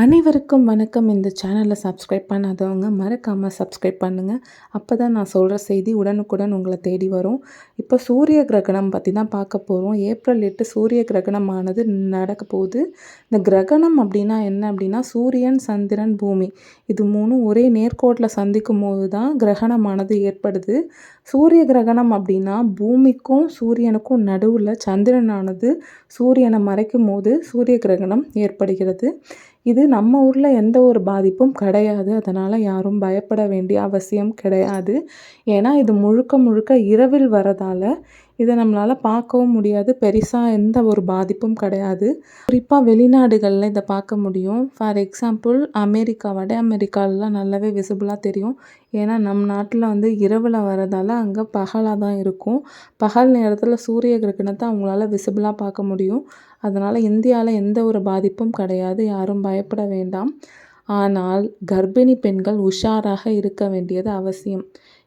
அனைவருக்கும் வணக்கம். இந்த சேனலை சப்ஸ்கிரைப் பண்ணாதவங்க மறக்காமல் சப்ஸ்கிரைப் பண்ணுங்கள். அப்போ தான் நான் சொல்கிற செய்தி உடனுக்குடன் உங்களை தேடி வரும். இப்போ சூரிய கிரகணம் பற்றி தான் பார்க்க போகிறோம். ஏப்ரல் 8 சூரிய கிரகணமானது நடக்க போகுது. இந்த கிரகணம் அப்படின்னா என்ன அப்படின்னா, சூரியன், சந்திரன், பூமி இது மூணும் ஒரே நேர்கோட்டில் சந்திக்கும் போது தான் கிரகணமானது ஏற்படுது. சூரிய கிரகணம் அப்படின்னா பூமிக்கும் சூரியனுக்கும் நடுவில் சந்திரனானது சூரியனை மறைக்கும் போது சூரிய கிரகணம் ஏற்படுகிறது. இது நம்ம ஊரில் எந்த ஒரு பாதிப்பும் கிடையாது. அதனால் யாரும் பயப்பட வேண்டிய அவசியம் கிடையாது. ஏன்னா இது முழுக்க முழுக்க இரவில் வரதால் இதை நம்மளால் பார்க்கவும் முடியாது. பெருசாக எந்த ஒரு பாதிப்பும் கிடையாது. குறிப்பாக வெளிநாடுகளில் இதை பார்க்க முடியும். ஃபார் எக்ஸாம்பிள் அமெரிக்கா, வட அமெரிக்காலலாம் நல்லாவே விசிபிளாக தெரியும். ஏன்னா நம் நாட்டில் வந்து இரவில் வரதால் அங்கே பகலாக தான் இருக்கும். பகல் நேரத்தில் சூரிய கிரகணத்தை அவங்களால விசிபிளாக பார்க்க முடியும். அதனால் இந்தியாவில் எந்த ஒரு பாதிப்பும் கிடையாது. யாரும் பயப்பட வேண்டாம். ஆனால் கர்ப்பிணி பெண்கள் உஷாராக இருக்க வேண்டியது அவசியம்.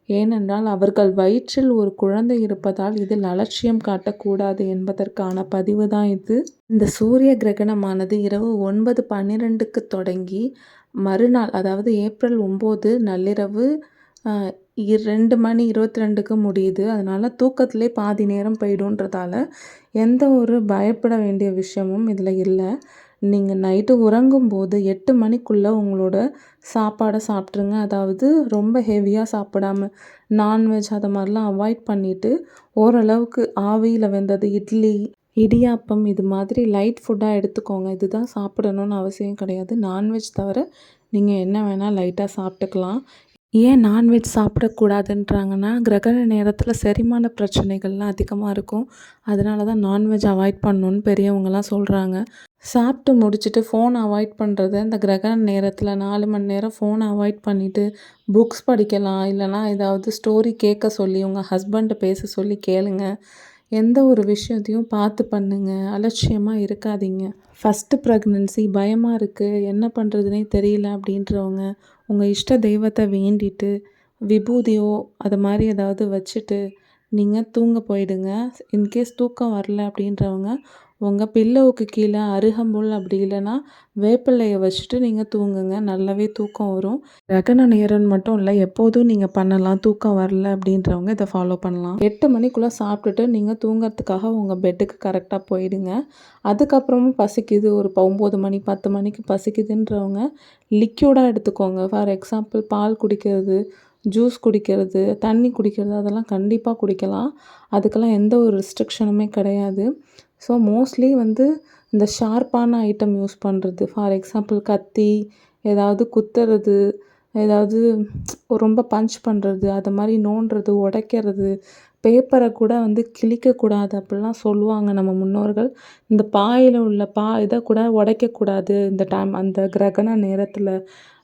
ஏனென்றால் அவர்கள் வயிற்றில் ஒரு குழந்தை இருப்பதால் இதில் அலட்சியம் காட்டக்கூடாது என்பதற்கான பதிவு தான் இது. இந்த சூரிய கிரகணமானது இரவு 9:12க்கு தொடங்கி மறுநாள், அதாவது ஏப்ரல் 9 நள்ளிரவு 2:22க்கு முடியுது. அதனால் தூக்கத்திலே பாதி நேரம் போய்டுன்றதால எந்த ஒரு பயப்பட வேண்டிய விஷயமும் இதில் இல்லை. நீங்கள் நைட்டு உறங்கும்போது 8 மணிக்குள்ளே உங்களோட சாப்பாடை சாப்பிட்ருங்க. அதாவது ரொம்ப ஹெவியாக சாப்பிடாம நான்வெஜ் அதை மாதிரிலாம் அவாய்ட் பண்ணிவிட்டு ஓரளவுக்கு ஆவியில் வெந்தது இட்லி, இடியாப்பம் இது மாதிரி லைட் ஃபுட்டாக எடுத்துக்கோங்க. இதுதான் சாப்பிடணும்னு அவசியம் கிடையாது. நான்வெஜ் தவிர நீங்கள் என்ன வேணால் லைட்டாக சாப்பிட்டுக்கலாம். ஏன் நான்வெஜ் சாப்பிடக்கூடாதுன்றாங்கன்னா, கிரகண நேரத்தில் செரிமான பிரச்சனைகள்லாம் அதிகமாக இருக்கும். அதனால தான் நான்வெஜ் அவாய்ட் பண்ணணுன்னு பெரியவங்கலாம் சொல்கிறாங்க. சாப்பிட்டு முடிச்சுட்டு ஃபோன் அவாய்ட் பண்ணுறது, இந்த கிரகண நேரத்தில் 4 மணி நேரம் ஃபோனை அவாய்ட் பண்ணிவிட்டு புக்ஸ் படிக்கலாம். இல்லைனா ஏதாவது ஸ்டோரி கேட்க சொல்லி உங்கள் ஹஸ்பண்டை பேச சொல்லி கேளுங்க. எந்த ஒரு விஷயத்தையும் பார்த்து பண்ணுங்கள். அலட்சியமாக இருக்காதீங்க. ஃபஸ்ட்டு ப்ரெக்னன்சி பயமாக இருக்குது, என்ன பண்ணுறதுனே தெரியல அப்படின்றவங்க உங்கள் இஷ்ட தெய்வத்தை வேண்டிட்டு விபூதியோ அது மாதிரி ஏதாவது வச்சுட்டு நீங்கள் தூங்க போயிடுங்க. இன்கேஸ் தூக்கம் வரல அப்படின்றவங்க உங்கள் பில்லோவுக்கு கீழே அருகம்புல் அப்படி இல்லைன்னா வேப்பிலையை வச்சுட்டு நீங்கள் தூங்குங்க. நல்லாவே தூக்கம் வரும். கிரகண நேரம் மட்டும் இல்லை, எப்போதும் நீங்கள் பண்ணலாம். தூக்கம் வரல அப்படின்றவங்க இதை ஃபாலோ பண்ணலாம். 8 மணிக்குள்ளே சாப்பிட்டுட்டு நீங்கள் தூங்கிறதுக்காக உங்கள் பெட்டுக்கு கரெக்டாக போயிடுங்க. அதுக்கப்புறமும் பசிக்குது, ஒரு 9 மணி 10 மணிக்கு பசிக்குதுன்றவங்க லிக்யூடாக எடுத்துக்கோங்க. ஃபார் எக்ஸாம்பிள் பால் குடிக்கிறது, ஜூஸ் குடிக்கிறது, தண்ணி குடிக்கிறது அதெல்லாம் கண்டிப்பாக குடிக்கலாம். அதுக்கெல்லாம் எந்த ஒரு ரெஸ்ட்ரிக்ஷனுமே கிடையாது. ஸோ மோஸ்ட்லி வந்து இந்த ஷார்ப்பான ஐட்டம் யூஸ் பண்ணுறது, ஃபார் எக்ஸாம்பிள் கத்தி, ஏதாவது குத்துறது, ஏதாவது ரொம்ப பஞ்ச் பண்ணுறது, அது மாதிரி நோண்டுறது, உடைக்கிறது, பேப்பரை கூட வந்து கிழிக்கக்கூடாது அப்படிலாம் சொல்லுவாங்க நம்ம முன்னோர்கள். இந்த பாயில் உள்ள இதை கூட உடைக்கக்கூடாது இந்த டைம் அந்த கிரகண நேரத்தில்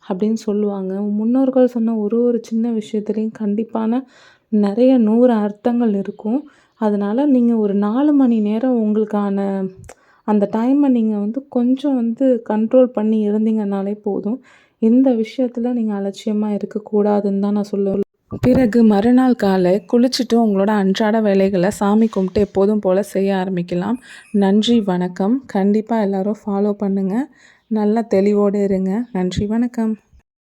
அப்படின்னு சொல்லுவாங்க. முன்னோர்கள் சொன்ன ஒரு ஒரு சின்ன விஷயத்துலேயும் கண்டிப்பான நிறைய 100 அர்த்தங்கள் இருக்கும். அதனால் நீங்கள் ஒரு 4 மணி நேரம் உங்களுக்கான அந்த டைமை நீங்கள் வந்து கொஞ்சம் வந்து கண்ட்ரோல் பண்ணி இருந்தீங்கன்னாலே போதும். இந்த விஷயத்தில் நீங்கள் அலட்சியமாக இருக்கக்கூடாதுன்னு தான் நான் சொல்லுவேன். பிறகு மறுநாள் காலை குளிச்சுட்டு உங்களோட அன்றாட வேலைகளை சாமி கும்பிட்டு எப்போதும் போல் செய்ய ஆரம்பிக்கலாம். நன்றி, வணக்கம். கண்டிப்பாக எல்லோரும் ஃபாலோ பண்ணுங்கள். நல்ல தெளிவோடு இருங்க. நன்றி, வணக்கம்.